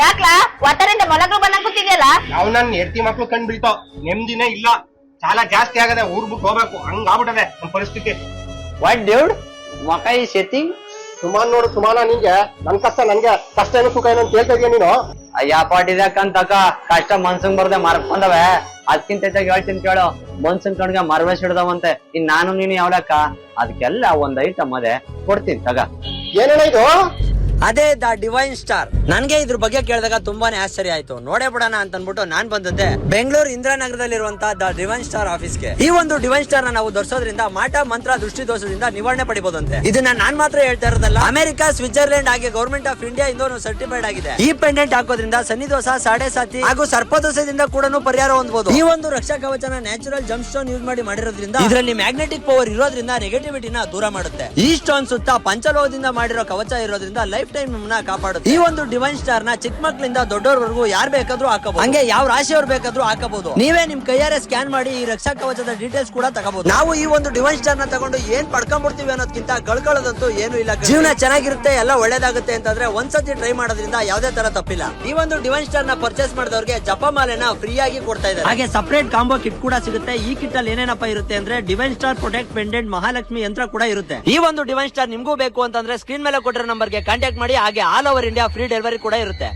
ಯಾಕ್ಲಾ ಒತ್ತರಿಂದ ಮೊಲಗಳು ಬಂದಂಗ್ ಕೂತಿದ್ಯಲ್ಲ? ನಾವ್ ನನ್ ಹೆಂಡತಿ ಮಕ್ಳು ಕಂಡ್ ಬೀಳ್ತಾವ್, ನೆಮ್ಮದಿನೇ ಇಲ್ಲ. ಸಾಲ ಜಾಸ್ತಿ ಆಗದೆ, ಊರ್ ಬಿಟ್ಟು ಹೋಗ್ಬೇಕು, ಹಂಗ ಆಗ್ಬಿಟ್ಟದೆ ನಮ್ ಪರಿಸ್ಥಿತಿ. ವಾಟ್ ಡ್ಯೂಡ್, ಮಕ ಈ ಸೆಟ್ಟಿಂಗ್ ಸುಮಾನ್ ನೋಡು ಸುಮಾನ, ನಿಂಗೆ ನನ್ ಕಷ್ಟ ನನ್ಗೆ ಕಷ್ಟ ಏನು ಸುಖ ಏನು ಅಂತ ಹೇಳ್ತಾ ಇದೀಯ ನೀನು? ಅಯ್ಯ ಪಾಟಿದಕ್ಕಂತಕ ಕಷ್ಟ ಮನ್ಸಂಗ್ ಬರ್ದೆ ಮರ್ಕೊಂಡವೆ. ಅದಕ್ಕಿಂತ ಹೆಚ್ಚಾಗಿ ಹೇಳ್ತೀನಿ ಕೇಳು, ಮನ್ಸನ್ ಕಣ್ಗೆ ಮರ್ವೇಶ್ ಹಿಡ್ದವಂತೆ. ಇನ್ ನಾನು ನೀನು ಯಾವ್ಲಕ್ಕ, ಅದಕ್ಕೆಲ್ಲ ಒಂದ್ ಐಟಮ್ ಅದೇ ಕೊಡ್ತೀನಿ ತಗ. ಏನೇನ ಇದು? ಅದೇ ದ ಡಿವೈನ್ ಸ್ಟಾರ್. ನನ್ಗೆ ಇದ್ರ ಬಗ್ಗೆ ಕೇಳಿದಾಗ ತುಂಬಾನೇ ಆಶ್ಚರ್ಯ ಆಯ್ತು. ನೋಡೇ ಬಿಡೋಣ ಅಂತ ಅನ್ಬಿಟ್ಟು ನಾನ್ ಬಂದದ್ದೆ ಬೆಂಗಳೂರು ಇಂದಿರಾನಗರದಲ್ಲಿರುವಂತಹ ದ ಡಿವೈನ್ ಸ್ಟಾರ್ ಆಫೀಸ್ಗೆ. ಈ ಒಂದು ಡಿವೈನ್ ಸ್ಟಾರ್ ನ ನಾವು ಧರಿಸೋದ್ರಿಂದ ಮಾಟ ಮಂತ್ರ ದೃಷ್ಟಿ ದೋಷದಿಂದ ನಿವಾರಣೆ ಪಡಿಬಹುದಂತೆ. ಇದನ್ನ ನಾನ್ ಮಾತ್ರ ಹೇಳ್ತಾ ಇರೋದಲ್ಲ, ಅಮೆರಿಕ, ಸ್ವಿಟ್ಜರ್ಲೆಂಡ್ ಹಾಗೆ ಗವರ್ಮೆಂಟ್ ಆಫ್ ಇಂಡಿಯಾ ಇಂದ ಸರ್ಟಿಫೈಡ್ ಆಗಿದೆ. ಈ ಪೆಂಡೆಂಟ್ ಹಾಕೋದ್ರಿಂದ ಶನಿ ದೋಷ, ಸಾಡೆ ಸಾತಿ ಹಾಗೂ ಸರ್ಪದೋಷದಿಂದ ಕೂಡ ಪರಿಹಾರ ಹೊಂದಬಹುದು. ಈ ಒಂದು ರಕ್ಷಾ ಕವಚನ ನ್ಯಾಚುರಲ್ ಜಂಪ್ ಸ್ಟೋನ್ ಯೂಸ್ ಮಾಡಿ ಮಾಡಿರೋದ್ರಿಂದ ಇದರಲ್ಲಿ ಮ್ಯಾಗ್ನೆಟಿಕ್ ಪವರ್ ಇರೋದ್ರಿಂದ ನೆಗೆಟಿವಿಟಿನ ದೂರ ಮಾಡುತ್ತೆ. ಈ ಸ್ಟೋನ್ ಸುತ್ತ ಪಂಚಲೋಹದಿಂದ ಮಾಡಿರೋ ಕವಚ ಇರೋದ್ರಿಂದ ಲೈಫ್ ಟೈಮ್ ಕಾಪಾಡುತ್ತೆ. ಈ ಒಂದು ಡಿವೈನ್ ಸ್ಟಾರ್ ನ ಚಿಕ್ಕ ಮಕ್ಕಳಿಂದ ದೊಡ್ಡವರವರೆಗೂ ಯಾರು ಬೇಕಾದ್ರೂ ಹಾಕಬಹುದು. ಹಂಗೆ ಯಾವ ರಾಶಿಯವ್ರು ಬೇಕಾದ್ರೂ ಹಾಕಬಹುದು. ನೀವೇ ನಿಮ್ ಕೈಯಾರೆ ಸ್ಕ್ಯಾನ್ ಮಾಡಿ ಈ ರಕ್ಷಾ ಕವಚದ ಡೀಟೇಲ್ಸ್ ಕೂಡ ತಗೋಬಹುದು. ನಾವು ಈ ಒಂದು ಡಿವೈನ್ ಸ್ಟಾರ್ ನ ತಗೊಂಡು ಏನ್ ಪಡ್ಕೊಂಡ್ಬಿಡ್ತೀವಿ ಅನ್ನೋದಕ್ಕಿಂತ ಕಳ್ಕೊಳ್ಳೋದಂತೂ ಏನು ಇಲ್ಲ. ಜೀವನ ಚೆನ್ನಾಗಿರುತ್ತೆ, ಎಲ್ಲ ಒಳ್ಳೇದಾಗುತ್ತೆ ಅಂತಂದ್ರೆ ಒಂದ್ಸತಿ ಟ್ರೈ ಮಾಡೋದ್ರಿಂದ ಯಾವ್ದೇ ತರ ತಪ್ಪಿಲ್ಲ. ಈ ಒಂದು ಡಿವೈನ್ ಸ್ಟಾರ್ ನ ಪರ್ಚೇಸ್ ಮಾಡಿದವ್ರಿಗೆ ಜಪಮಾಲೆನ ಫ್ರೀ ಆಗಿ ಕೊಡ್ತಾ ಇದ್ದಾರೆ. ಹಾಗೆ ಸಪರೇಟ್ ಕಾಂಬೋ ಕಿಟ್ ಕೂಡ ಸಿಗುತ್ತೆ. ಈ ಕಿಟ್ ಅಲ್ಲಿ ಏನೇನಪ್ಪ ಇರುತ್ತೆ ಅಂದ್ರೆ divine star protect pendant, Mahalakshmi ಯಂತ್ರ ಕೂಡ ಇರುತ್ತೆ. ಈ ಒಂದು ಡಿವೈನ್ ಸ್ಟಾರ್ ನಿಮ್ಗೂ ಬೇಕು ಅಂತಂದ್ರೆ ಸ್ಕ್ರೀನ್ ಮೇಲೆ ಕೊಟ್ಟಿರೋ ನಂಬರ್ಗೆ ಕಾಂಟ್ಯಾಕ್ಟ್ ಮಾಡಿ. ಹಾಗೆ all over India free delivery ಕೂಡ ಇರುತ್ತೆ.